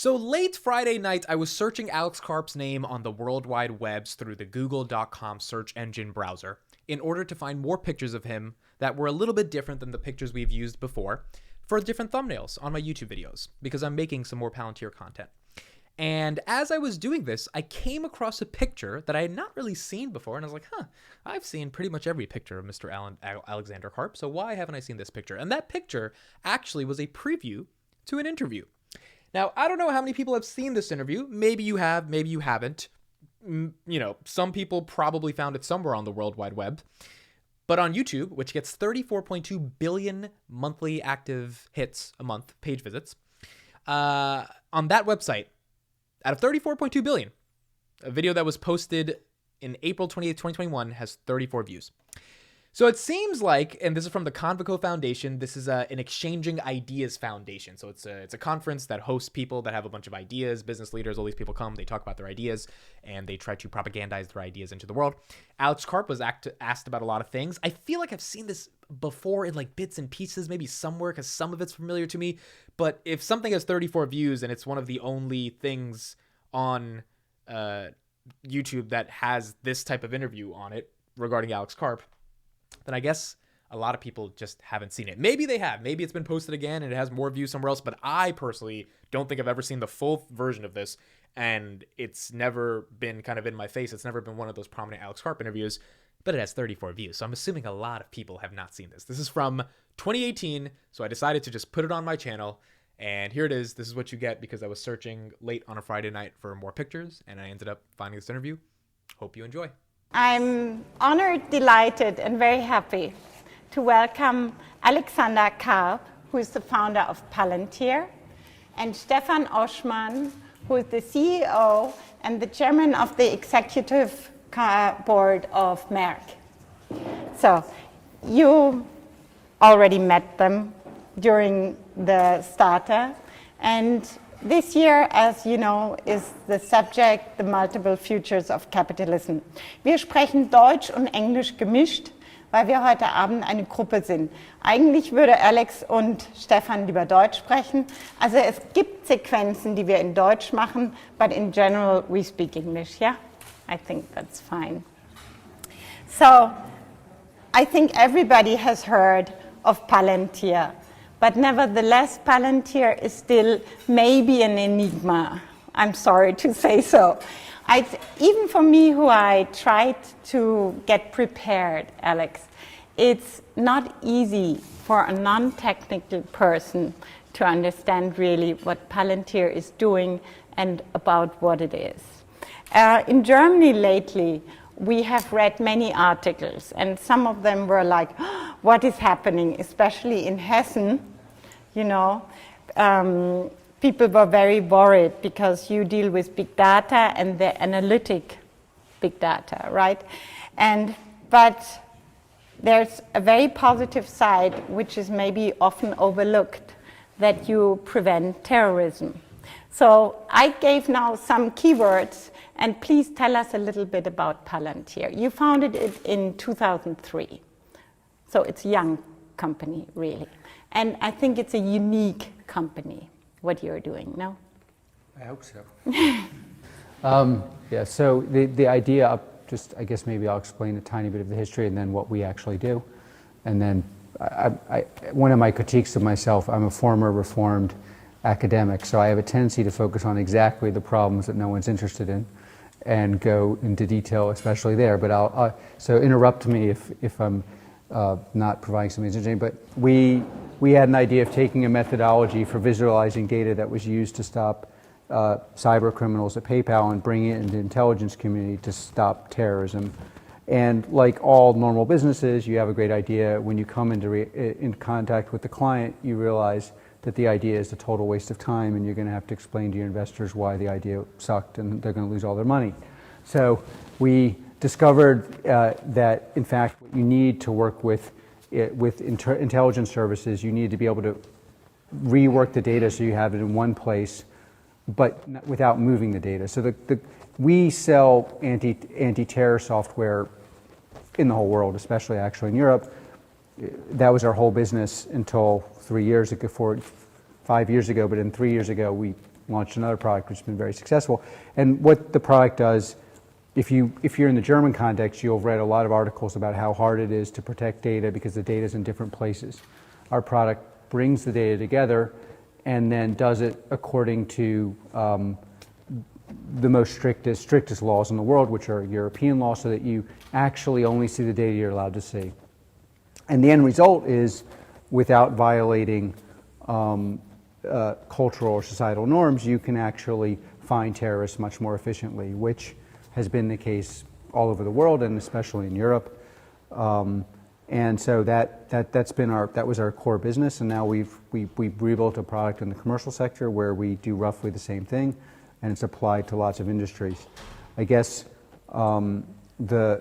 So late Friday night, I was searching Alex Karp's name on the World Wide Webs through the google.com search engine browser in order to find more pictures of him that were a little bit different than the pictures we've used before for different thumbnails on my YouTube videos, because I'm making some more Palantir content. And as I was doing this, I came across a picture that I had not really seen before, and I was like, I've seen pretty much every picture of Mr. Alexander Karp, so why haven't I seen this picture? And that picture actually was a preview to an interview. Now, I don't know how many people have seen this interview. Maybe you have, maybe you haven't. Some people probably found it somewhere on the World Wide Web. But on YouTube, which gets 34.2 billion monthly active hits a month, page visits, on that website, out of 34.2 billion, a video that was posted in April 28th, 2021 has 34 views. So it seems like, and this is from the Convoco Foundation, this is an Exchanging Ideas Foundation. So it's a conference that hosts people that have a bunch of ideas, business leaders, all these people come, they talk about their ideas, and they try to propagandize their ideas into the world. Alex Karp was asked about a lot of things. I feel like I've seen this before in like bits and pieces, maybe somewhere, because some of it's familiar to me. But if something has 34 views and it's one of the only things on YouTube that has this type of interview on it regarding Alex Karp, then I guess a lot of people just haven't seen it. Maybe they have. Maybe it's been posted again and it has more views somewhere else, but I personally don't think I've ever seen the full version of this, and it's never been kind of in my face. It's never been one of those prominent Alex Karp interviews, but it has 34 views, so I'm assuming a lot of people have not seen this. This is from 2018, so I decided to just put it on my channel, and here it is. This is what you get because I was searching late on a Friday night for more pictures, and I ended up finding this interview. Hope you enjoy. I'm honored, delighted, and very happy to welcome Alexander Karp, who is the founder of Palantir, and Stefan Oschmann, who is the CEO and the chairman of the executive board of Merck. So you already met them during the starter, and this year, as you know, is the subject, the multiple futures of capitalism. Wir sprechen Deutsch und Englisch gemischt, weil wir heute Abend eine Gruppe sind. Eigentlich würde Alex und Stefan lieber Deutsch sprechen. Also es gibt Sequenzen, die wir in Deutsch machen, but in general we speak English, yeah? I think that's fine. So, I think everybody has heard of Palantir. But nevertheless, Palantir is still maybe an enigma. I'm sorry to say so. Even for me, who I tried to get prepared, Alex, it's not easy for a non-technical person to understand really what Palantir is doing and about what it is. In Germany lately, we have read many articles, and some of them were like, what is happening, especially in Hessen? You know, people were very worried because you deal with big data and the analytic big data, right? But there's a very positive side, which is maybe often overlooked, that you prevent terrorism. So I gave now some keywords, and please tell us a little bit about Palantir. You founded it in 2003, so it's a young company, really. And I think it's a unique company, what you're doing, no? I hope so. Yeah, so the idea, I guess maybe I'll explain a tiny bit of the history and then what we actually do. And then one of my critiques of myself, I'm a former reformed academic, so I have a tendency to focus on exactly the problems that no one's interested in and go into detail, especially there. But so interrupt me if I'm not providing something interesting. But we had an idea of taking a methodology for visualizing data that was used to stop cyber criminals at PayPal and bring it into the intelligence community to stop terrorism. And like all normal businesses, you have a great idea. When you come into contact with the client, you realize that the idea is a total waste of time, and you're going to have to explain to your investors why the idea sucked and they're going to lose all their money. So we discovered that, in fact, what you need to work with intelligence services, you need to be able to rework the data so you have it in one place, but without moving the data. So we sell anti-terror software in the whole world, especially actually in Europe. That was our whole business until 3 years ago, 5 years ago, but then 3 years ago we launched another product which has been very successful. And what the product does, if you're in the German context, you'll have read a lot of articles about how hard it is to protect data because the data is in different places. Our product brings the data together and then does it according to the most strictest laws in the world, which are European law, so that you actually only see the data you're allowed to see. And the end result is, without violating cultural or societal norms, you can actually find terrorists much more efficiently, which has been the case all over the world and especially in Europe. And so that was our core business, and now we've rebuilt a product in the commercial sector where we do roughly the same thing, and it's applied to lots of industries. I guess the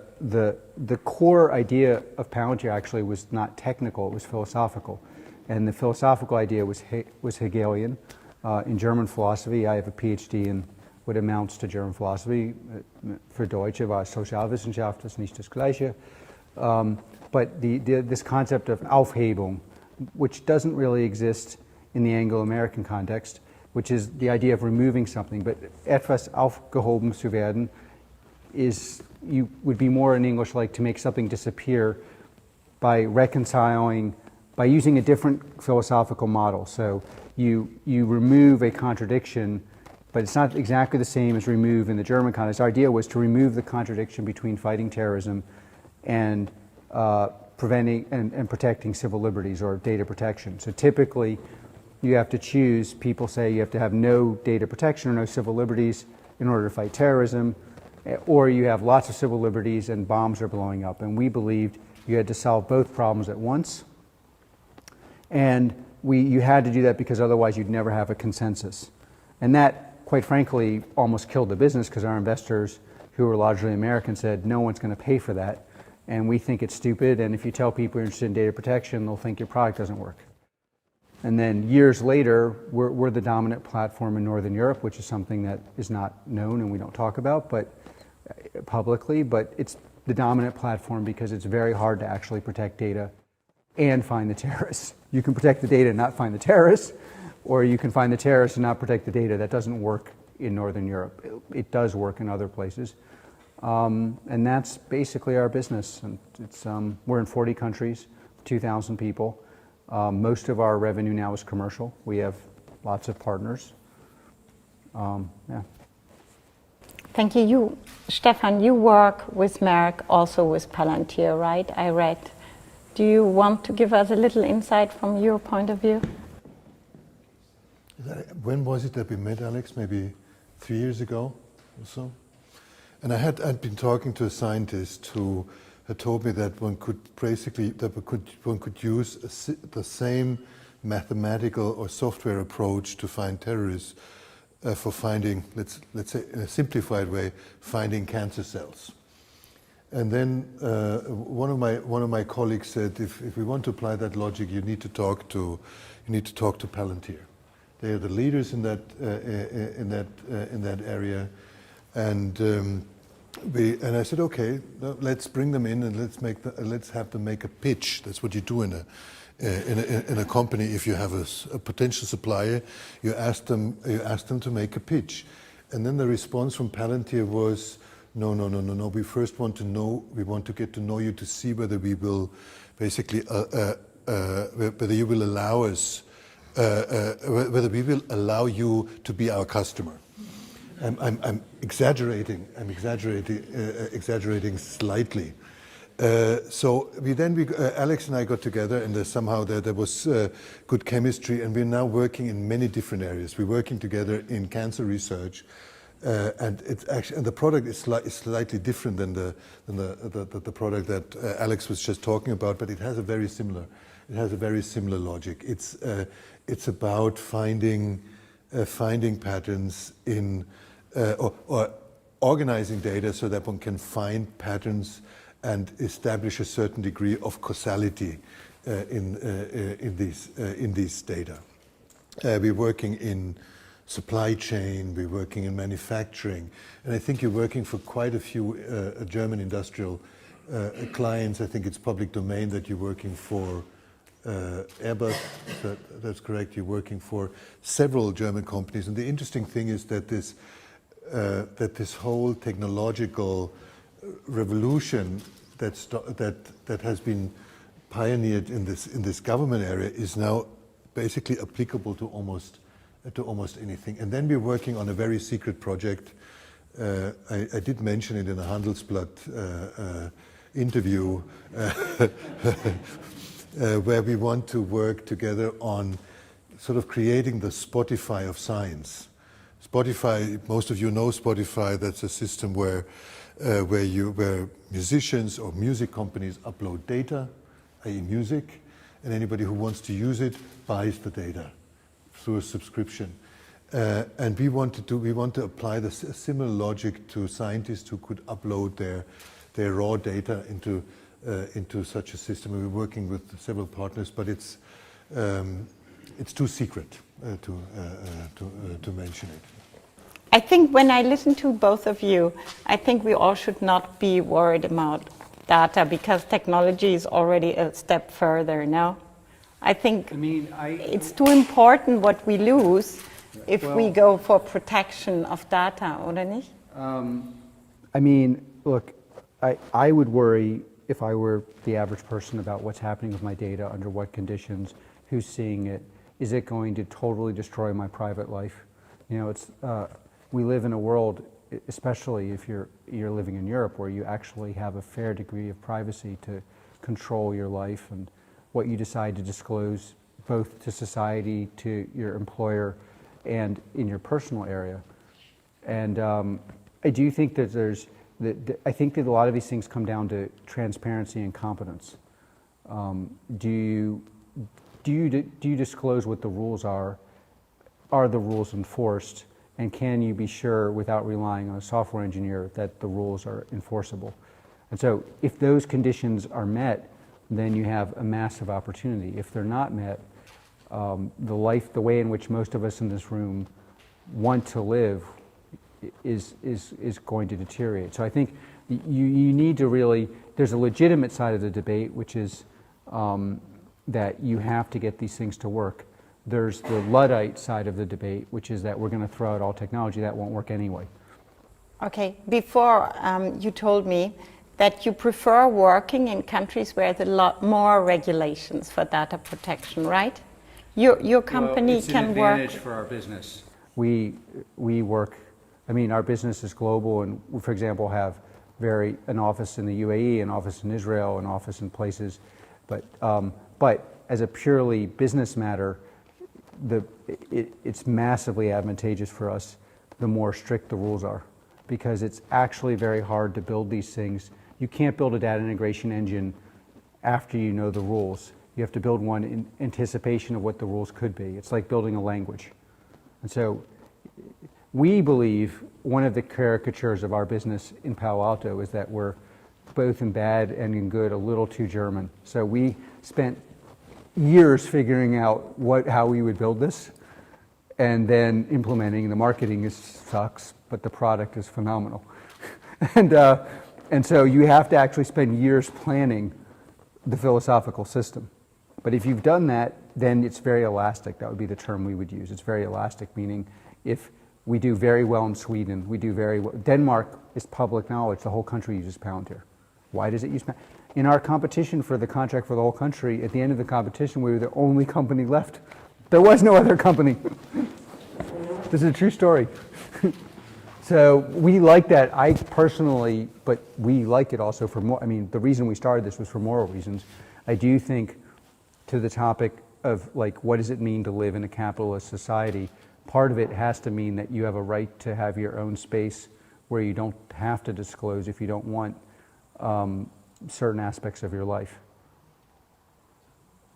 core idea of Palantir actually was not technical; it was philosophical, and the philosophical idea was Hegelian. In German philosophy, I have a PhD in what amounts to German philosophy. Für Deutsche war Sozialwissenschaft ist nicht das Gleiche. But this concept of Aufhebung, which doesn't really exist in the Anglo-American context, which is the idea of removing something, but etwas aufgehoben zu werden would be more in English like to make something disappear by reconciling, by using a different philosophical model. So you remove a contradiction, but it's not exactly the same as remove in the German context. Our idea was to remove the contradiction between fighting terrorism and preventing and protecting civil liberties or data protection. So typically, you have to choose. People say you have to have no data protection or no civil liberties in order to fight terrorism, or you have lots of civil liberties and bombs are blowing up. And we believed you had to solve both problems at once. And you had to do that because otherwise you'd never have a consensus. And that, quite frankly, almost killed the business because our investors, who were largely American, said no one's going to pay for that. And we think it's stupid, and if you tell people you're interested in data protection, they'll think your product doesn't work. And then years later, we're the dominant platform in Northern Europe, which is something that is not known and we don't talk about publicly, but it's the dominant platform because it's very hard to actually protect data and find the terrorists. You can protect the data and not find the terrorists, or you can find the terrorists and not protect the data. That doesn't work in Northern Europe. It does work in other places. And that's basically our business. And we're in 40 countries, 2,000 people. Most of our revenue now is commercial. We have lots of partners. Yeah. Thank you. Stefan, you work with Merck, also with Palantir, right? I read. Do you want to give us a little insight from your point of view? When was it that we met, Alex? Maybe 3 years ago or so? And I'd been talking to a scientist who had told me that one could use the same mathematical or software approach to find terrorists for finding, let's say in a simplified way, finding cancer cells. And then one of my colleagues said, if we want to apply that logic, you need to talk to Palantir. They are the leaders in that area. And I said, okay, let's bring them in and let's have them make a pitch. That's what you do in a company. If you have a potential supplier, you ask them to make a pitch, and then the response from Palantir was, no. We first want to get to know you to see whether we will basically whether you will allow us whether we will allow you to be our customer. I'm exaggerating. Exaggerating slightly. So Alex and I got together, and somehow there was good chemistry, and we're now working in many different areas. We're working together in cancer research, and the product is slightly different than the product that Alex was just talking about, but it has a very similar logic. It's about finding patterns in or organizing data so that one can find patterns and establish a certain degree of causality in these data. We're working in supply chain, we're working in manufacturing, and I think you're working for quite a few German industrial clients. I think it's public domain that you're working for Airbus, that's correct. You're working for several German companies, and the interesting thing is that this whole technological revolution that has been pioneered in this government area is now basically applicable to almost anything. And then we're working on a very secret project. I did mention it in a Handelsblatt interview. Where we want to work together on sort of creating the Spotify of science. Spotify, most of you know Spotify, that's a system where musicians or music companies upload data, i.e. music, and anybody who wants to use it buys the data through a subscription. And we want to apply a similar logic to scientists who could upload their raw data into such a system. We're working with several partners, but it's too secret to mention it. I think when I listen to both of you, I think we all should not be worried about data because technology is already a step further now. I think it's too important what we lose if we go for protection of data, oder nicht? Look, I would worry if I were the average person about what's happening with my data, under what conditions, who's seeing it. Is it going to totally destroy my private life? We live in a world, especially if you're living in Europe, where you actually have a fair degree of privacy to control your life and what you decide to disclose, both to society, to your employer, and in your personal area. And I do think that I think that a lot of these things come down to transparency and competence. Do you disclose what the rules are? Are the rules enforced? And can you be sure, without relying on a software engineer, that the rules are enforceable? And so if those conditions are met, then you have a massive opportunity. If they're not met, the way in which most of us in this room want to live is going to deteriorate. So I think you need to really, there's a legitimate side of the debate, which is that you have to get these things to work. There's the Luddite side of the debate, which is that we're going to throw out all technology that won't work anyway. Okay, before you told me that you prefer working in countries where there's a lot more regulations for data protection, right? Your company can work. It's an advantage for our business. We work, our business is global, and we, for example, have an office in the UAE, an office in Israel, an office in places, but as a purely business matter, it's massively advantageous for us the more strict the rules are, because it's actually very hard to build these things. You can't build a data integration engine after you know the rules. You have to build one in anticipation of what the rules could be. It's like building a language. And so we believe one of the caricatures of our business in Palo Alto is that we're both in bad and in good a little too German. So we spent years figuring out how we would build this, and then implementing. The marketing sucks, but the product is phenomenal. And so you have to actually spend years planning the philosophical system. But if you've done that, then it's very elastic. That would be the term we would use. It's very elastic, meaning if we do very well in Sweden, we do very well. Denmark is public knowledge. The whole country uses Palantir. Why does it use Palantir? In our competition for the contract for the whole country, at the end of the competition, we were the only company left. There was no other company. This is a true story. So we like that. I personally, but we like it also for more. The reason we started this was for moral reasons. I do think, to the topic of what does it mean to live in a capitalist society, part of it has to mean that you have a right to have your own space where you don't have to disclose if you don't want certain aspects of your life.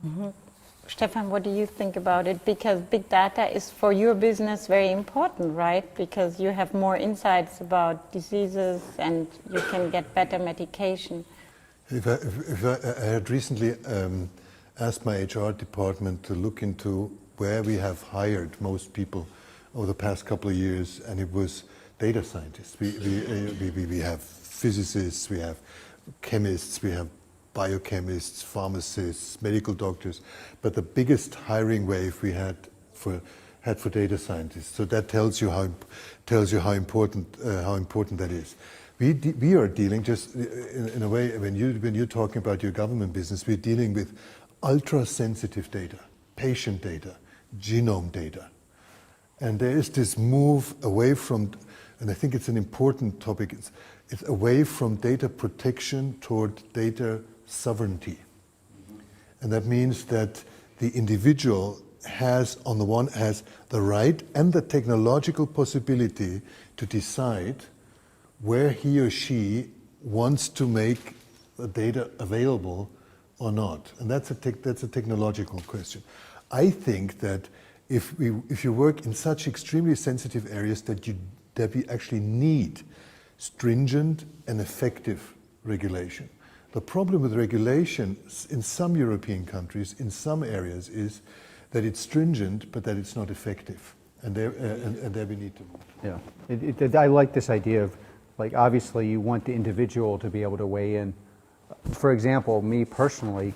Mm-hmm. Stefan, what do you think about it? Because big data is for your business very important, right? Because you have more insights about diseases and you can get better medication. I had recently asked my HR department to look into where we have hired most people over the past couple of years, and it was data scientists. We have physicists, we have chemists, we have biochemists, pharmacists, medical doctors, but the biggest hiring wave we had for data scientists. So that tells you how important that is. We are dealing, just in a way, when you're talking about your government business, we're dealing with ultra-sensitive data, patient data, genome data. And there is this move away from, and I think it's an important topic, it's away from data protection toward data sovereignty. And that means that the individual has the right and the technological possibility to decide where he or she wants to make the data available or not. And that's a technological question. I think that if you work in such extremely sensitive areas that we actually need stringent and effective regulation. The problem with regulation in some European countries, in some areas, is that it's stringent, but that it's not effective. And there we need to move. Yeah, I like this idea of, like, obviously you want the individual to be able to weigh in. For example, me personally,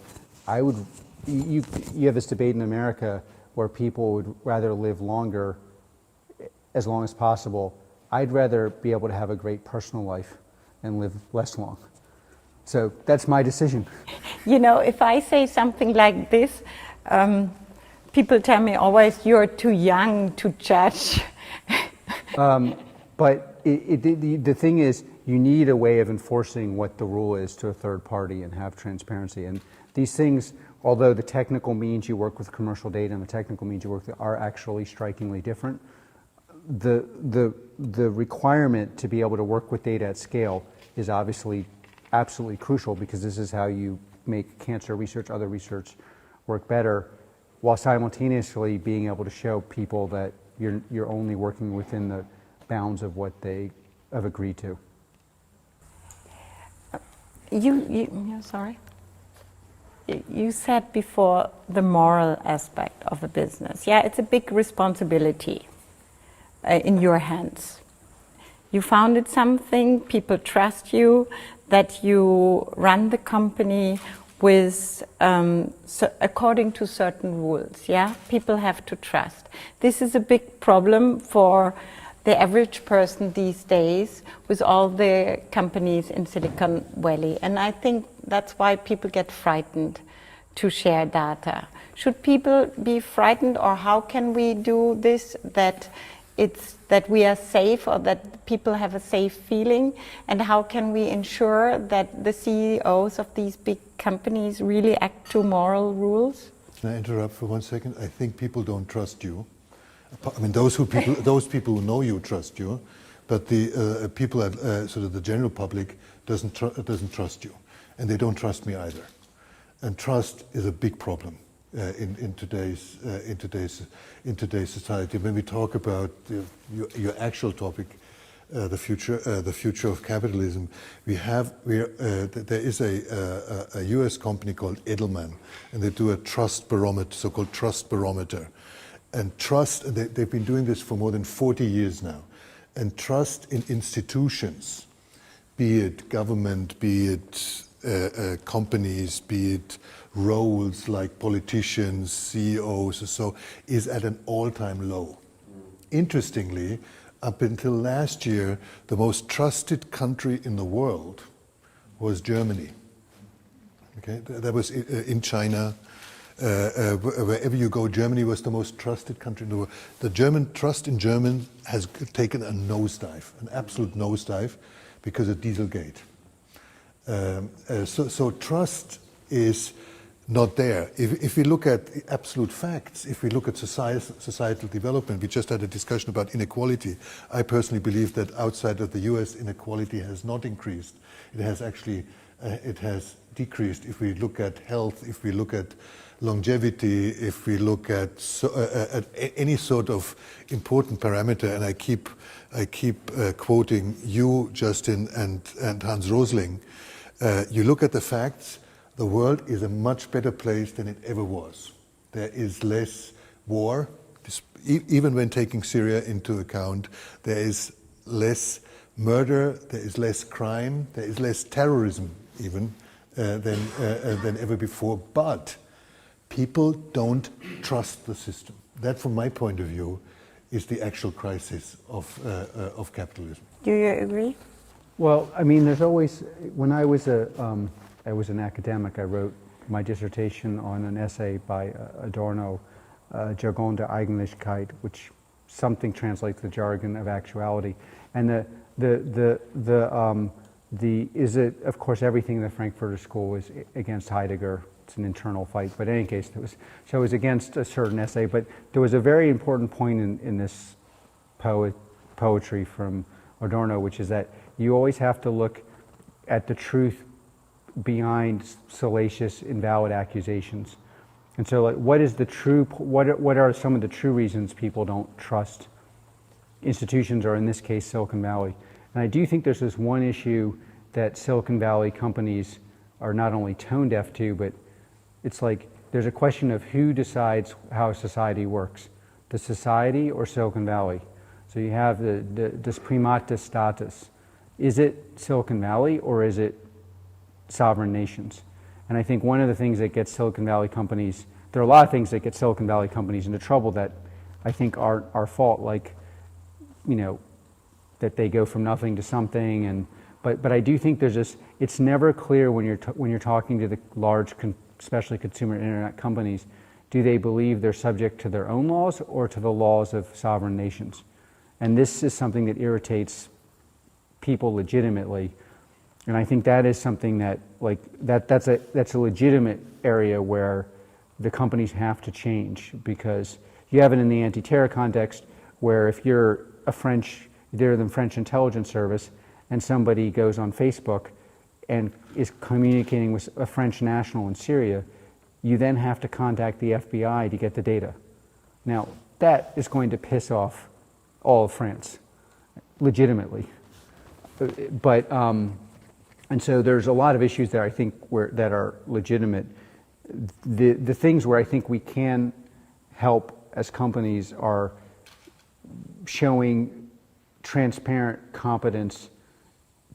you have this debate in America where people would rather live longer, as long as possible. I'd rather be able to have a great personal life and live less long. So that's my decision. You know, if I say something like this, people tell me always, you're too young to judge. But the thing is, you need a way of enforcing what the rule is to a third party and have transparency. And these things, although the technical means you work with commercial data and the technical means you work with are actually strikingly different, the requirement to be able to work with data at scale is obviously absolutely crucial, because this is how you make cancer research, other research work better, while simultaneously being able to show people that you're only working within the bounds of what they have agreed to. You said before the moral aspect of a business. Yeah, it's a big responsibility in your hands. You founded something, people trust you, that you run the company with according to certain rules. Yeah, people have to trust. This is a big problem for the average person these days with all the companies in Silicon Valley. And I think that's why people get frightened to share data. Should people be frightened, or how can we do this that we are safe, or that people have a safe feeling? And how can we ensure that the CEOs of these big companies really act to moral rules? Can I interrupt for 1 second? I think people don't trust you. I mean, those people who know you trust you, but the people at sort of the general public doesn't trust you, and they don't trust me either. And trust is a big problem in today's society. When we talk about your actual topic, the future of capitalism, there is a U.S. company called Edelman, and they do a trust barometer, so-called trust barometer. And trust, they've been doing this for more than 40 years now. And trust in institutions, be it government, be it companies, be it roles like politicians, CEOs, or so, is at an all-time low. Interestingly, up until last year, the most trusted country in the world was Germany. Okay, that was in China. Wherever you go, Germany was the most trusted country in the world. The German trust in German has taken a nosedive, an absolute nosedive, because of Dieselgate. So trust is not there. If we look at absolute facts, if we look at societal development, we just had a discussion about inequality. I personally believe that outside of the US, inequality has not increased. It has actually, it has decreased. If we look at health, if we look at longevity, if we look at any sort of important parameter, and I keep quoting you, Justin, and Hans Rosling, you look at the facts, the world is a much better place than it ever was. There is less war, even when taking Syria into account. There is less murder, there is less crime, there is less terrorism even than ever before. But people don't trust the system. That, from my point of view, is the actual crisis of capitalism. Do you agree? Well, I mean, there's always, when I was an academic, I wrote my dissertation on an essay by Adorno, Jargon der Eigentlichkeit, which something translates the jargon of actuality. And of course, everything in the Frankfurter School was against Heidegger. It's an internal fight, but in any case, it was against a certain essay. But there was a very important point in this poetry from Adorno, which is that you always have to look at the truth behind salacious, invalid accusations. And so, like, what is the true? What are some of the true reasons people don't trust institutions, or in this case, Silicon Valley? And I do think there's this one issue that Silicon Valley companies are not only tone deaf to, but it's like there's a question of who decides how society works, the society or Silicon Valley. So you have this Primat des Staates. Is it Silicon Valley or is it sovereign nations? And I think one of the things that gets Silicon Valley companies, there are a lot of things that get Silicon Valley companies into trouble that I think are our fault, like, you know, that they go from nothing to something, but I do think there's this, it's never clear when you're talking to the large, especially consumer internet companies, do they believe they're subject to their own laws or to the laws of sovereign nations? And this is something that irritates people legitimately. And I think that is something that, like, that's a legitimate area where the companies have to change, because you have it in the anti-terror context where if you're the French intelligence service and somebody goes on Facebook and is communicating with a French national in Syria, you then have to contact the FBI to get the data. Now, that is going to piss off all of France, legitimately. But and so there's a lot of issues there, I think, that are legitimate. The things where I think we can help as companies are showing transparent competence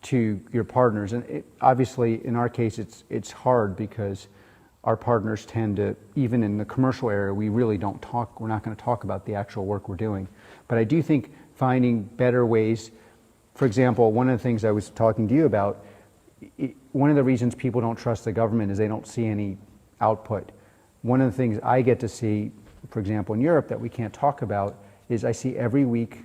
to your partners. And obviously, in our case, it's hard because our partners tend to, even in the commercial area, we're not going to talk about the actual work we're doing. But I do think finding better ways, for example, one of the things I was talking to you about, one of the reasons people don't trust the government is they don't see any output. One of the things I get to see, for example, in Europe that we can't talk about is I see every week,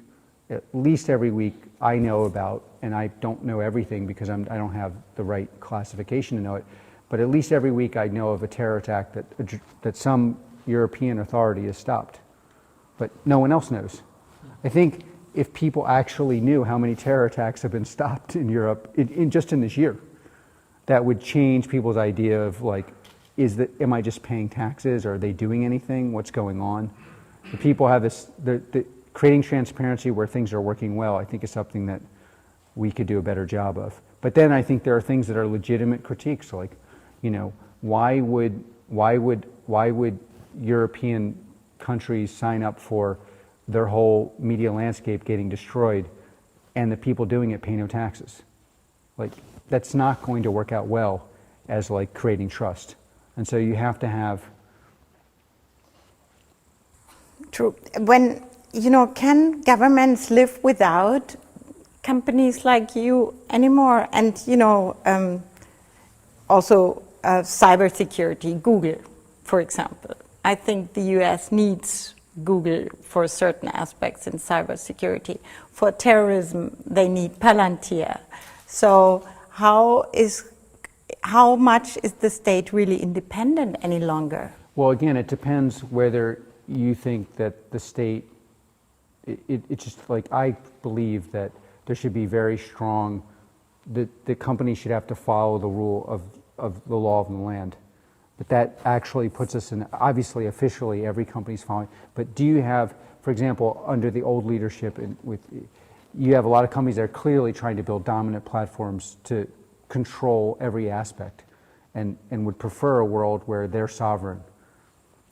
at least every week, I know about, and I don't know everything because I don't have the right classification to know it, but at least every week I know of a terror attack that some European authority has stopped, but no one else knows. I think if people actually knew how many terror attacks have been stopped in Europe just in this year, that would change people's idea of, like, am I just paying taxes? Are they doing anything? What's going on? The people have this, creating transparency where things are working well, I think, is something that we could do a better job of. But then I think there are things that are legitimate critiques, like, you know, why would European countries sign up for their whole media landscape getting destroyed and the people doing it pay no taxes? Like, that's not going to work out well as, like, creating trust. And so you have to have... True. When, you know, can governments live without companies like you anymore? And, you know, also cybersecurity, Google, for example. I think the US needs Google for certain aspects in cybersecurity. For terrorism, they need Palantir. So how much is the state really independent any longer? Well, again, it depends whether you think that the state, it's just like, I believe that there should be very strong, the company should have to follow the rule of the law of the land. But that actually puts us in, obviously, officially, every company's following. But do you have, for example, under the old leadership, you have a lot of companies that are clearly trying to build dominant platforms to control every aspect and would prefer a world where they're sovereign.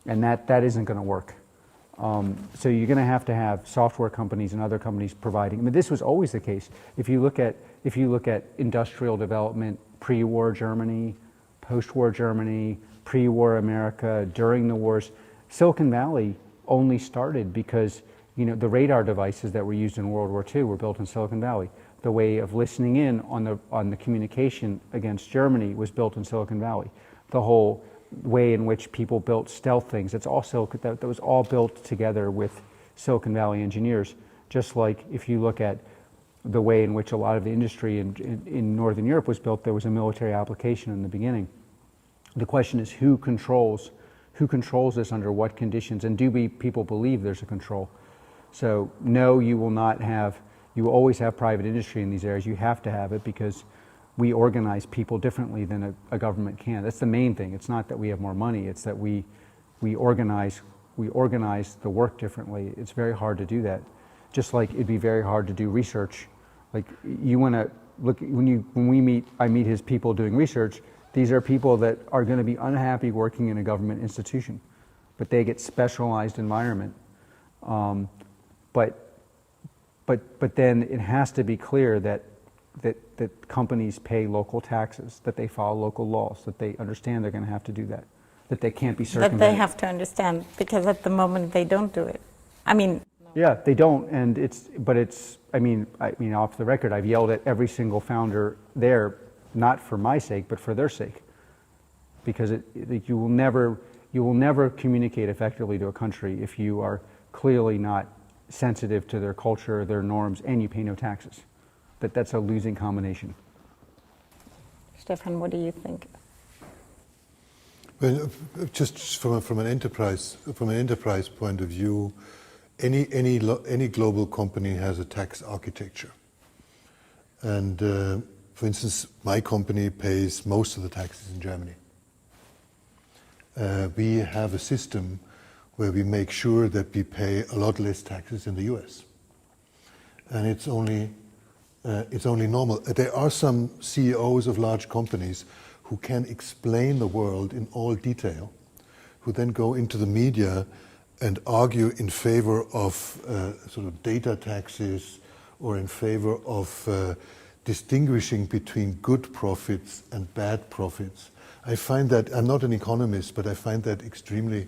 And that isn't going to work. So you're going to have software companies and other companies providing. I mean, this was always the case. If you look at industrial development, pre-war Germany, post-war Germany, pre-war America, during the wars. Silicon Valley only started because, the radar devices that were used in World War II were built in Silicon Valley. The way of listening in on the communication against Germany was built in Silicon Valley. The whole way in which people built stealth things, that was all built together with Silicon Valley engineers. Just like if you look at the way in which a lot of the industry in Northern Europe was built, there was a military application in the beginning. The question is who controls this, under what conditions, and do people believe there's a control? So no, you will always have private industry in these areas. You have to have it because we organize people differently than a government can. That's the main thing. It's not that we have more money, it's that we organize the work differently. It's very hard to do that. Just like it'd be very hard to do research. Like you want to look, I meet his people doing research. These are people that are going to be unhappy working in a government institution, but they get specialized environment. But then it has to be clear that companies pay local taxes, that they follow local laws, that they understand they're going to have to do that they can't be circumvented. That they have to understand, because at the moment they don't do it. Yeah, they don't, and I mean, off the record, I've yelled at every single founder there, not for my sake, but for their sake, because you will never communicate effectively to a country if you are clearly not sensitive to their culture, their norms, and you pay no taxes. That's a losing combination. Stefan, what do you think? Well, just from an enterprise point of view, any global company has a tax architecture, and for instance, my company pays most of the taxes in Germany. We have a system where we make sure that we pay a lot less taxes in the US, and it's only normal. There are some CEOs of large companies who can explain the world in all detail, who then go into the media and argue in favor of sort of data taxes, or in favor of distinguishing between good profits and bad profits. I find that, I'm not an economist, but I find that extremely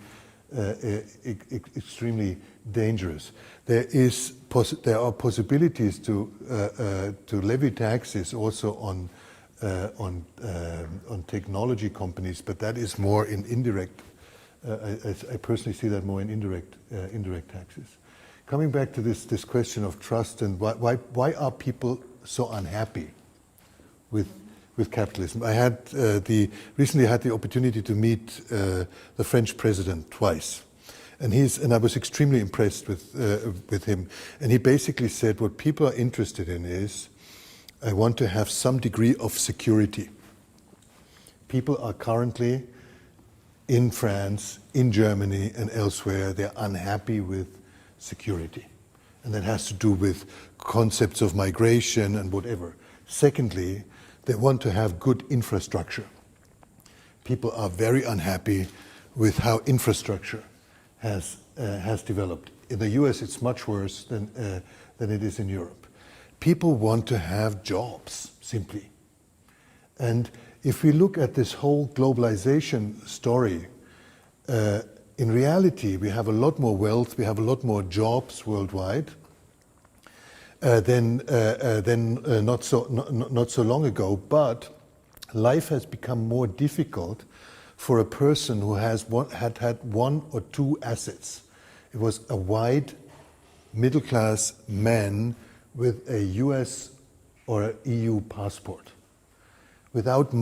dangerous. There are possibilities to levy taxes also on technology companies, but that is more in indirect. I personally see that more in indirect taxes. Coming back to this question of trust and why are people so unhappy with capitalism? I had recently had the opportunity to meet the French president twice, and I was extremely impressed with him. And he basically said what people are interested in is, I want to have some degree of security. People are currently in France, in Germany, and elsewhere, they're unhappy with security. And that has to do with concepts of migration and whatever. Secondly, they want to have good infrastructure. People are very unhappy with how infrastructure has developed. In the US, it's much worse than it is in Europe. People want to have jobs, simply. And if we look at this whole globalization story, in reality, we have a lot more wealth, we have a lot more jobs worldwide than not so long ago. But life has become more difficult for a person who had one or two assets. It was a white middle-class man with a US or an EU passport, without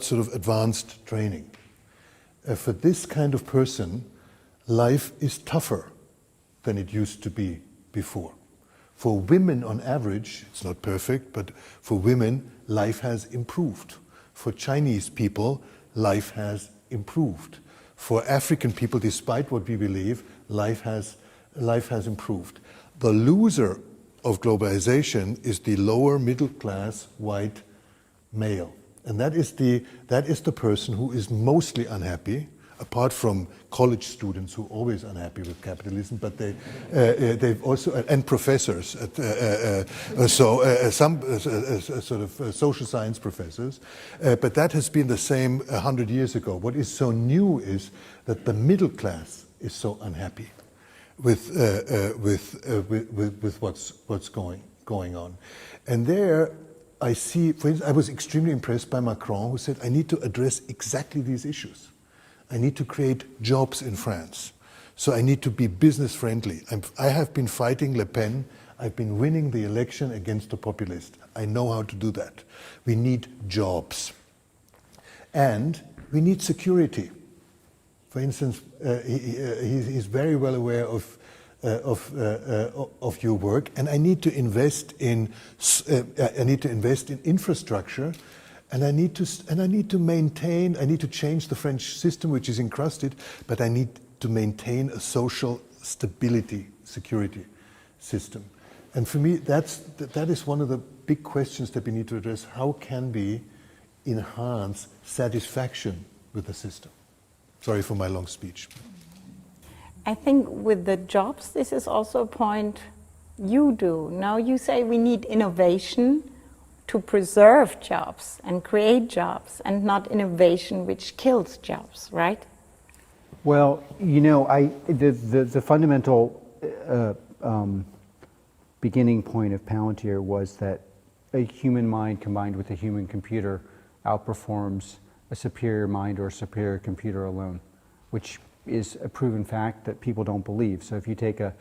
sort of advanced training. For this kind of person, life is tougher than it used to be before. For women, on average, it's not perfect, but for women, life has improved. For Chinese people, life has improved. For African people, despite what we believe, life has improved. The loser of globalization is the lower middle class white male. And that is the person who is mostly unhappy. apart from college students who are always unhappy with capitalism, but they've also, and professors, some sort of social science professors, but that has been the same 100 years ago. What is so new is that the middle class is so unhappy with what's going on. And there I see, for instance, I was extremely impressed by Macron, who said, I need to address exactly these issues. I need to create jobs in France. So I need to be business friendly. I have been fighting Le Pen. I've been winning the election against the populist. I know how to do that. We need jobs. And we need security. For instance, he's very well aware of your work, and I need to invest in infrastructure, and I need to maintain. I need to change the French system, which is encrusted, but I need to maintain a social stability, security system. And for me, that is one of the big questions that we need to address. How can we enhance satisfaction with the system? Sorry for my long speech. I think with the jobs, this is also a point you do. Now you say we need innovation to preserve jobs and create jobs, and not innovation which kills jobs, right? Well, the fundamental beginning point of Palantir was that a human mind combined with a human computer outperforms a superior mind or a superior computer alone, which is a proven fact that people don't believe. So if you take a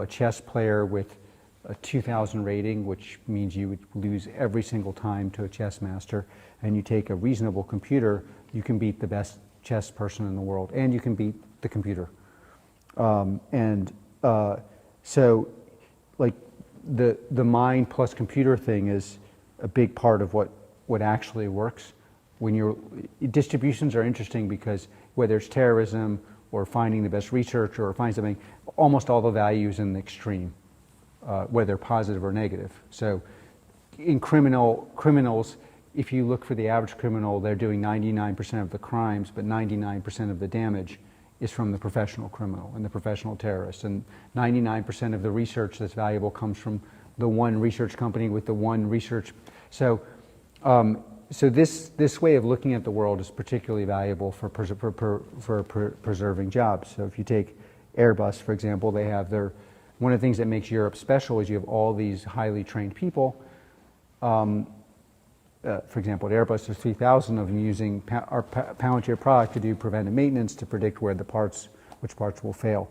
chess player with a 2,000 rating, which means you would lose every single time to a chess master, and you take a reasonable computer, you can beat the best chess person in the world, and you can beat the computer. So like the mind plus computer thing is a big part of what actually works. Distributions are interesting because whether it's terrorism or finding the best research or finding something, almost all the value is in the extreme, whether positive or negative. So in criminals, if you look for the average criminal, they're doing 99% of the crimes, but 99% of the damage is from the professional criminal and the professional terrorist. And 99% of the research that's valuable comes from the one research company with the one research. So this way of looking at the world is particularly valuable for preserving jobs. So if you take Airbus, for example, they have one of the things that makes Europe special is you have all these highly trained people. For example, at Airbus, there's 3,000 of them using our Palantir product to do preventive maintenance to predict which parts will fail.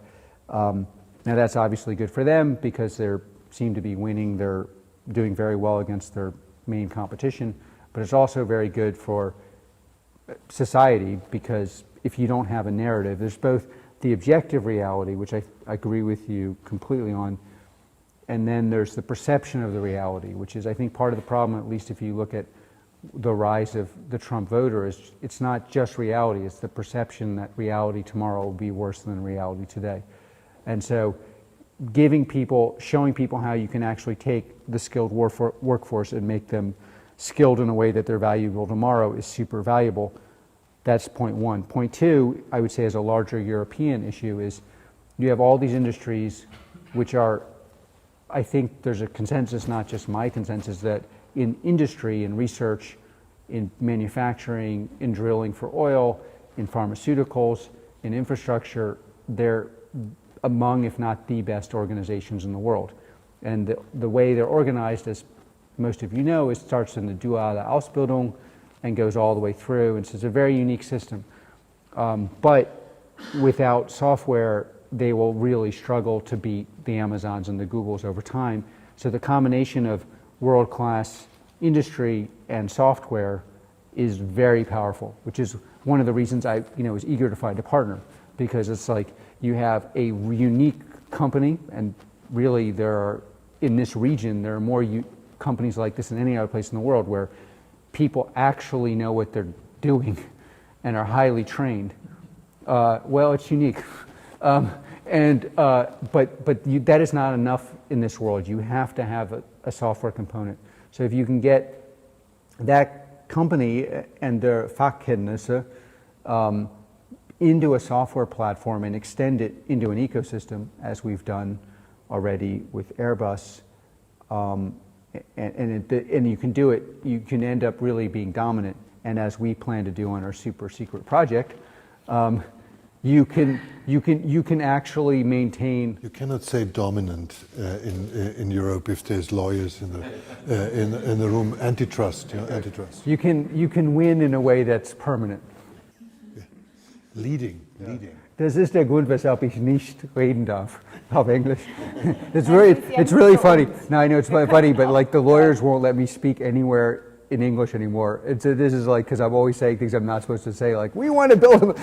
Now that's obviously good for them because they seem to be winning. They're doing very well against their main competition. But it's also very good for society because if you don't have a narrative, there's both the objective reality, which I agree with you completely on, and then there's the perception of the reality, which is, I think, part of the problem, at least if you look at the rise of the Trump voter, is it's not just reality, it's the perception that reality tomorrow will be worse than reality today. And so showing people how you can actually take the skilled workforce and make them skilled in a way that they're valuable tomorrow is super valuable. That's point one. Point two, I would say, is a larger European issue, is you have all these industries which are, I think there's a consensus, not just my consensus, that in industry, in research, in manufacturing, in drilling for oil, in pharmaceuticals, in infrastructure, they're among, if not the best organizations in the world. And the way they're organized, as most of you know, it starts in the duale Ausbildung and goes all the way through, and so it's a very unique system. But without software, they will really struggle to beat the Amazons and the Googles over time. So the combination of world-class industry and software is very powerful, which is one of the reasons I was eager to find a partner, because it's like you have a unique company, and really in this region, there are more companies like this in any other place in the world where people actually know what they're doing and are highly trained. Well, it's unique. But that is not enough in this world. You have to have a software component. So if you can get that company and their Fachkenntnisse into a software platform and extend it into an ecosystem, as we've done already with Airbus, and you can do it, you can end up really being dominant, and as we plan to do on our super secret project, you can actually maintain. You cannot say dominant in Europe if there's lawyers in the room. Antitrust, antitrust. You can win in a way that's permanent. Yeah. Leading. Das ist der Grund, weshalb ich nicht reden darf auf English. It's really funny. No, I know it's funny, but like the lawyers won't let me speak anywhere in English anymore. This is like because I'm always saying things I'm not supposed to say, like we want to build,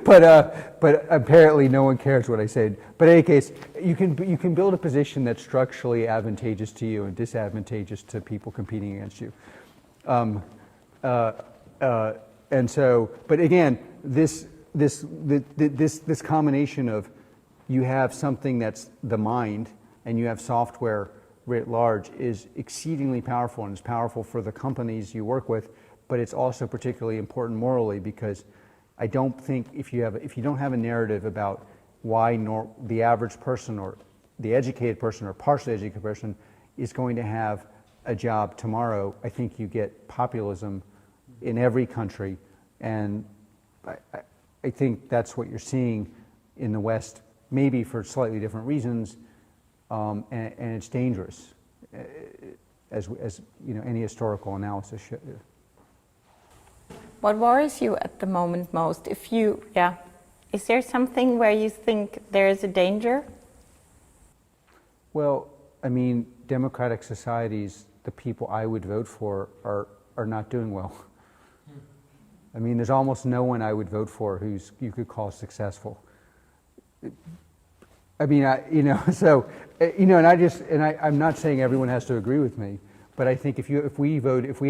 but apparently no one cares what I said. But in any case, you can build a position that's structurally advantageous to you and disadvantageous to people competing against you. And so, but again, this combination of you have something that's the mind and you have software writ large is exceedingly powerful, and it's powerful for the companies you work with, but it's also particularly important morally, because I don't think if you don't have a narrative about why the average person or the educated person or partially educated person is going to have a job tomorrow, I think you get populism in every country, and I think that's what you're seeing in the West, maybe for slightly different reasons, and it's dangerous, as you know, any historical analysis should. What worries you at the moment most? Is there something where you think there is a danger? Well, I mean, democratic societies, the people I would vote for are not doing well. I mean, there's almost no one I would vote for who's you could call successful. I mean, I'm not saying everyone has to agree with me, but I think if we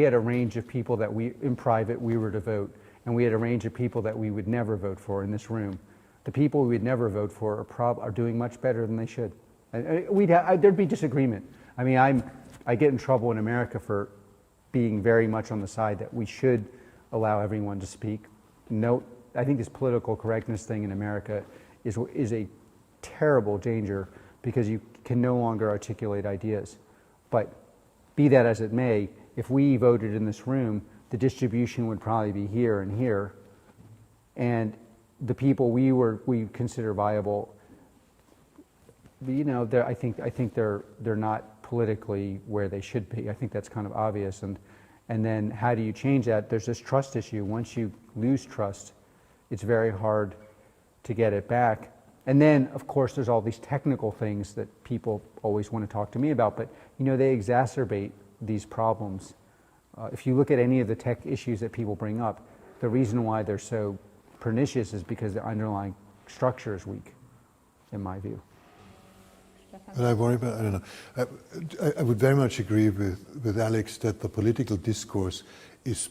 had a range of people that in private we were to vote, and we had a range of people that we would never vote for in this room, the people we would never vote for are doing much better than they should. There'd be disagreement. I mean, I get in trouble in America for being very much on the side that we should allow everyone to speak. No, I think this political correctness thing in America is a terrible danger, because you can no longer articulate ideas. But be that as it may, if we voted in this room, the distribution would probably be here and here, and the people we consider viable, you know, I think they're not politically where they should be. I think that's kind of obvious, and then how do you change that? There's this trust issue. Once you lose trust, it's very hard to get it back. And then, of course, there's all these technical things that people always want to talk to me about, but you know, they exacerbate these problems. If you look at any of the tech issues that people bring up, the reason why they're so pernicious is because the underlying structure is weak, in my view. And I worry about, I don't know, I would very much agree with Alex that the political discourse is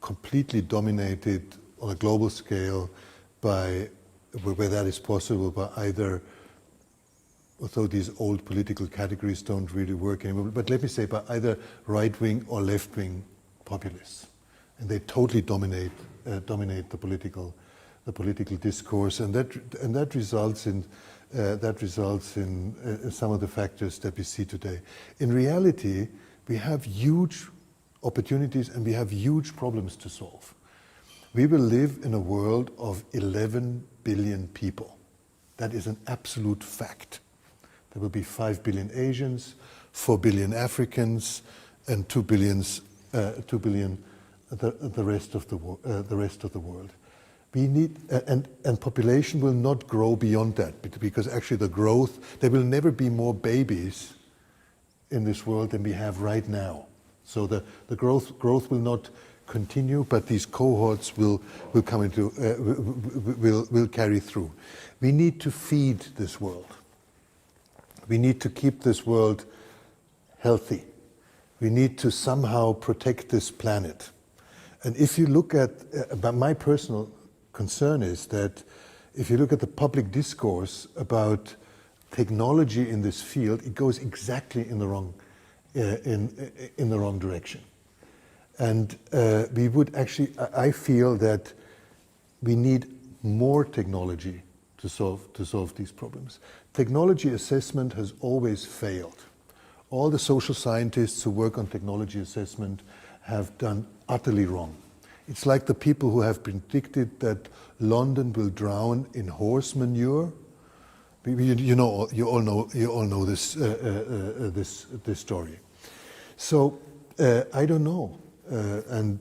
completely dominated on a global scale by, where that is possible, by either, although these old political categories don't really work anymore, but let me say by either right-wing or left-wing populists. And they totally dominate the political discourse, and that results in some of the factors that we see today. In reality, we have huge opportunities and we have huge problems to solve. We will live in a world of 11 billion people. That is an absolute fact. There will be 5 billion Asians, 4 billion Africans, and 2 billion the rest of the world. We need, and population will not grow beyond that, because actually there will never be more babies in this world than we have right now. So the growth will not continue, but these cohorts will come into will carry through. We need to feed this world. We need to keep this world healthy. We need to somehow protect this planet. And if you look at, my personal concern is that if you look at the public discourse about technology in this field, it goes exactly in the wrong direction. And we would actually, I feel that we need more technology to solve these problems. Technology assessment has always failed. All the social scientists who work on technology assessment have done utterly wrong. It's like the people who have predicted that London will drown in horse manure. You all know this story. So I don't know, and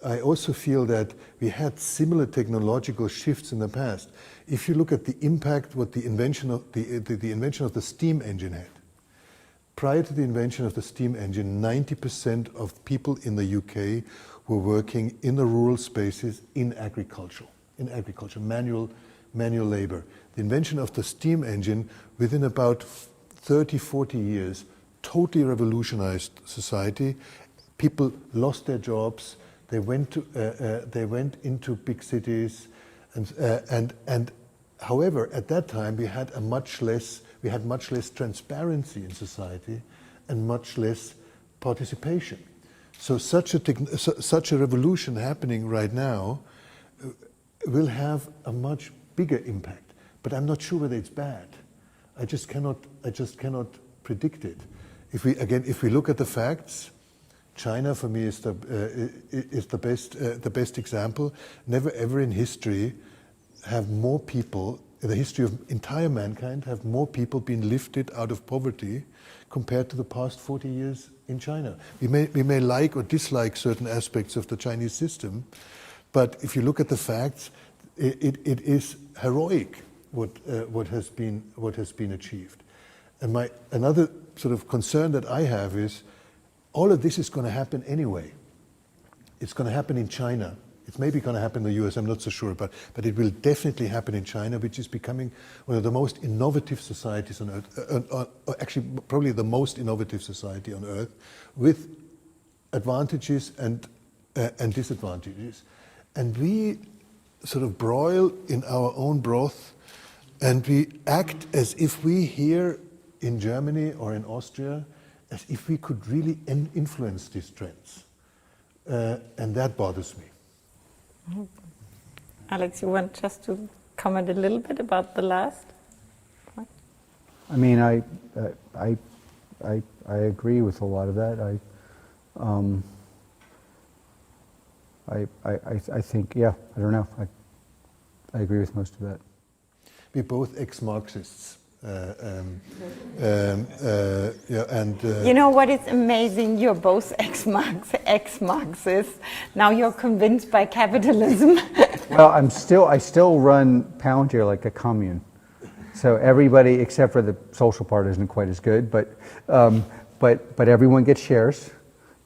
I also feel that we had similar technological shifts in the past. If you look at the impact what the invention of the steam engine had. Prior to the invention of the steam engine, 90% of people in the UK were working in the rural spaces in agriculture, manual labor. The invention of the steam engine within about 30, 40 years totally revolutionized society. People lost their jobs. They went into big cities, and however, at that time we had much less transparency in society and much less participation. So such a revolution happening right now will have a much bigger impact. But I'm not sure whether it's bad. I just cannot predict it. If we look at the facts, China for me is the best example. Never ever in history have more people, in the history of entire mankind, have more people been lifted out of poverty compared to the past 40 years in China. We may like or dislike certain aspects of the Chinese system, but if you look at the facts, it is heroic what has been achieved. And another sort of concern that I have is all of this is going to happen anyway. It's going to happen in China. It's maybe going to happen in the US, I'm not so sure, but it will definitely happen in China, which is becoming one of the most innovative societies on earth, actually probably the most innovative society on earth, with advantages and disadvantages. And we sort of broil in our own broth, and we act as if we here in Germany or in Austria, as if we could really influence these trends. And that bothers me. Alex, you want just to comment a little bit about the last point? I mean, I agree with a lot of that. I think, yeah, I don't know. I agree with most of that. We're both ex-Marxists. You know what is amazing? You're both ex-Marxists. Now you're convinced by capitalism. Well, I still run Palantir like a commune. So everybody except for the social part isn't quite as good, but everyone gets shares.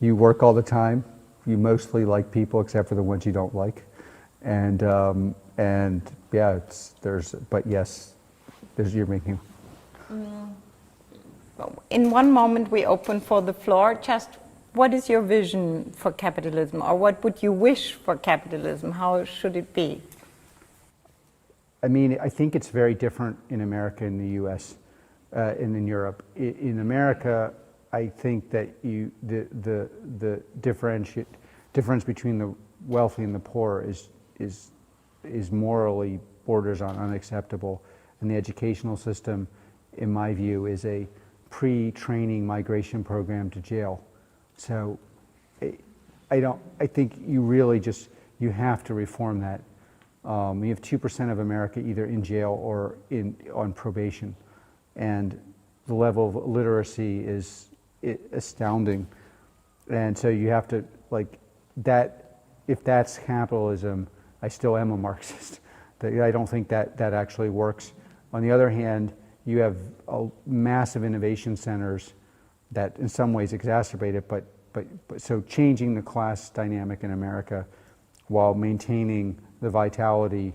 You work all the time. You mostly like people except for the ones you don't like, and yeah, you're making. In one moment we open for the floor. Just what is your vision for capitalism, or what would you wish for capitalism? How should it be? I mean, I think it's very different in America and the U.S. And in Europe. In America, I think that the difference between the wealthy and the poor is morally borders on unacceptable, and the educational system, in my view, is a pre-training migration program to jail. So I think you really you have to reform that. We have 2% of America either in jail or on probation, and the level of literacy is astounding. And so you have to, like, that. If that's capitalism, I still am a Marxist. I don't think that actually works. On the other hand, you have massive innovation centers that in some ways exacerbate it, but so changing the class dynamic in America while maintaining the vitality,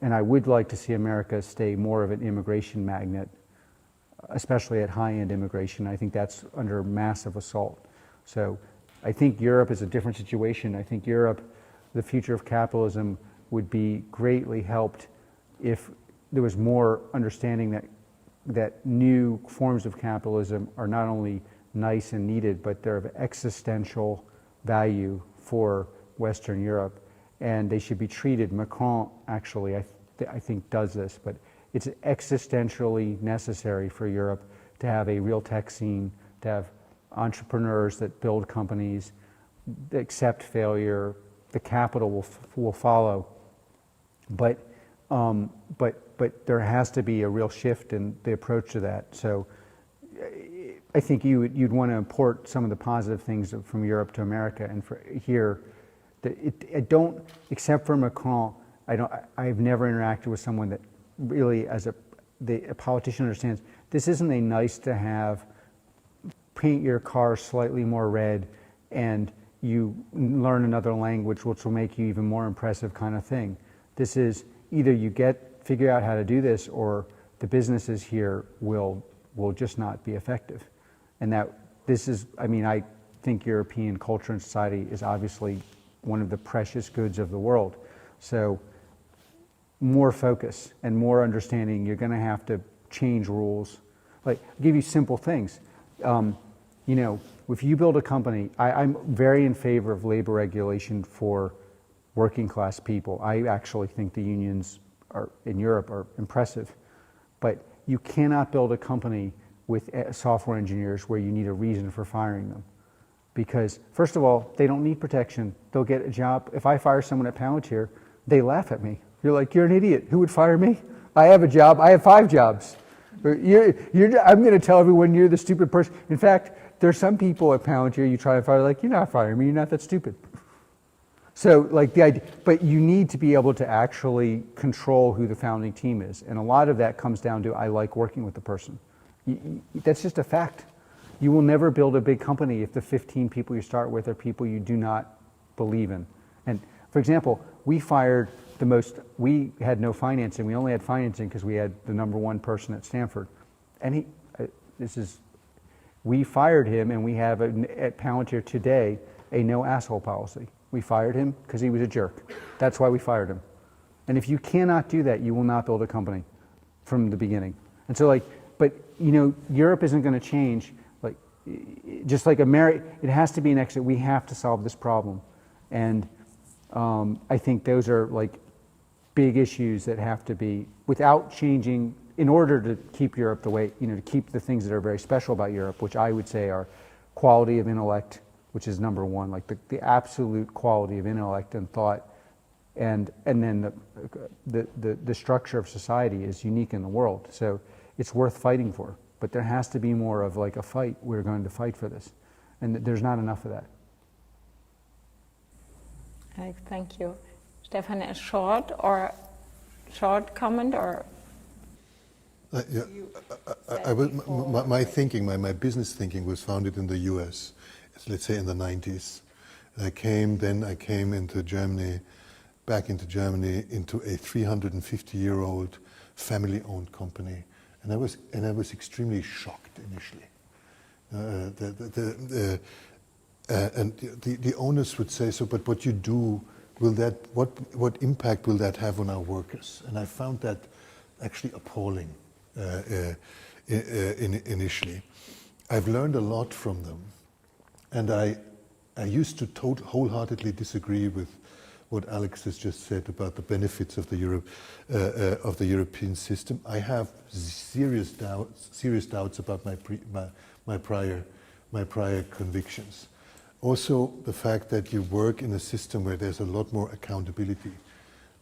and I would like to see America stay more of an immigration magnet, especially at high-end immigration. I think that's under massive assault. So I think Europe is a different situation. I think Europe, the future of capitalism would be greatly helped if there was more understanding that new forms of capitalism are not only nice and needed, but they're of existential value for Western Europe. and they should be treated. Macron actually, I think, does this, but it's existentially necessary for Europe to have a real tech scene, to have entrepreneurs that build companies, accept failure. The capital will follow, but there has to be a real shift in the approach to that. So I think you'd want to import some of the positive things from Europe to America, and for here, I don't, except for Macron, I've never interacted with someone that really, as a politician, understands this isn't a nice to have, paint your car slightly more red and you learn another language which will make you even more impressive kind of thing. This is either you figure out how to do this, or the businesses here will just not be effective. And that this is, I mean, I think European culture and society is obviously one of the precious goods of the world. So more focus and more understanding. You're going to have to change rules. Like, I'll give you simple things. You know, if you build a company, I'm very in favor of labor regulation for working class people. I actually think the unions in Europe are impressive. But you cannot build a company with software engineers where you need a reason for firing them. Because, first of all, they don't need protection. They'll get a job. If I fire someone at Palantir, they laugh at me. You're like, you're an idiot. Who would fire me? I have a job. I have 5 jobs. I'm going to tell everyone you're the stupid person. In fact, there's some people at Palantir you try to fire, like, you're not firing me. You're not that stupid. So, like, the idea, but you need to be able to actually control who the founding team is. And a lot of that comes down to, I like working with the person. That's just a fact. You will never build a big company if the 15 people you start with are people you do not believe in. And for example, we had no financing. We only had financing because we had the #1 person at Stanford. And we fired him, and we have at Palantir today a no asshole policy. We fired him because he was a jerk. That's why we fired him. And if you cannot do that, you will not build a company from the beginning. And so, like, but you know, Europe isn't going to change. Like, just like America, it has to be an exit. We have to solve this problem, and I think those are like big issues that have to be, without changing, in order to keep Europe the way, you know, to keep the things that are very special about Europe, which I would say are quality of intellect, which is #1, like the absolute quality of intellect and thought, and then the structure of society is unique in the world. So it's worth fighting for. But there has to be more of like a fight. We're going to fight for this. And there's not enough of that. Alex, thank you. Stefan, a short comment, or? My thinking, my business thinking was founded in the US, let's say in the 90s. And I came into Germany, back into Germany, into a 350-year-old family-owned company. And I was extremely shocked initially. And the owners would say, so, but what you do, what impact will that have on our workers? And I found that actually appalling initially. I've learned a lot from them, and I used to wholeheartedly disagree with what Alex has just said about the benefits of the European system. I have serious doubts about my prior convictions. Also, the fact that you work in a system where there's a lot more accountability.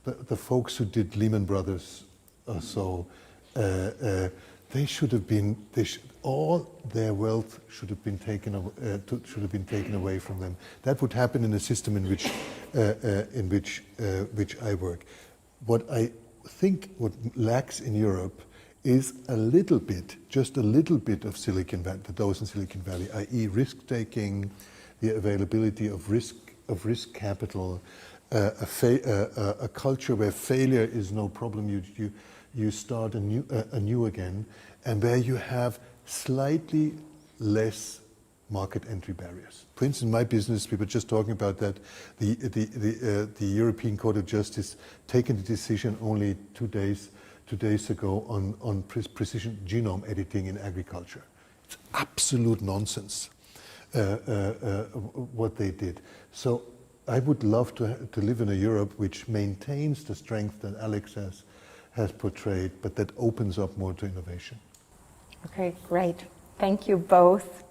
The folks who did Lehman Brothers, or so, they should have been. All their wealth should have been taken away from them. That would happen in a system in which I work. What I think what lacks in Europe is just a little bit of Silicon Valley, those in Silicon Valley, i.e., risk taking, the availability of risk capital, a culture where failure is no problem. You start anew again, and where you have slightly less market entry barriers. For instance, in my business, we were just talking about that. The European Court of Justice taken the decision only two days ago on precision genome editing in agriculture. It's absolute nonsense what they did. So I would love to live in a Europe which maintains the strength that Alex has portrayed, but that opens up more to innovation. Okay, great. Thank you both.